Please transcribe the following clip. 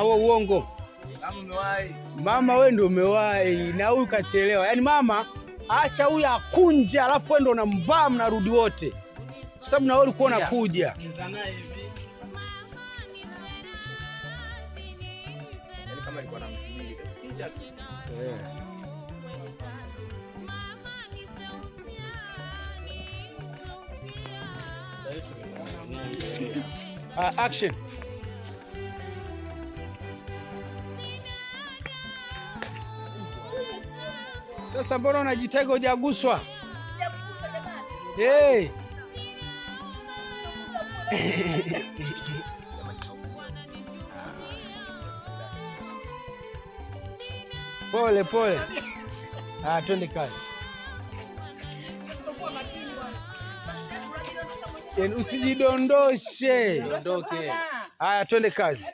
Uongo. Mama wewe ndio umewahi na huyu kachelewa. Yaani mama acha huyu akunje alafu wewe ndio unamvaa mnarudi wote. Kwa sababu na wewe ulikuwa unakuja. Kama alikuwa anamtumia kuja tu. Action. Sasa mbona unajitega hujaguswa? Hey. Pole pole. Twende kazi. Usijidondoshe. Ondoke. Twende kazi.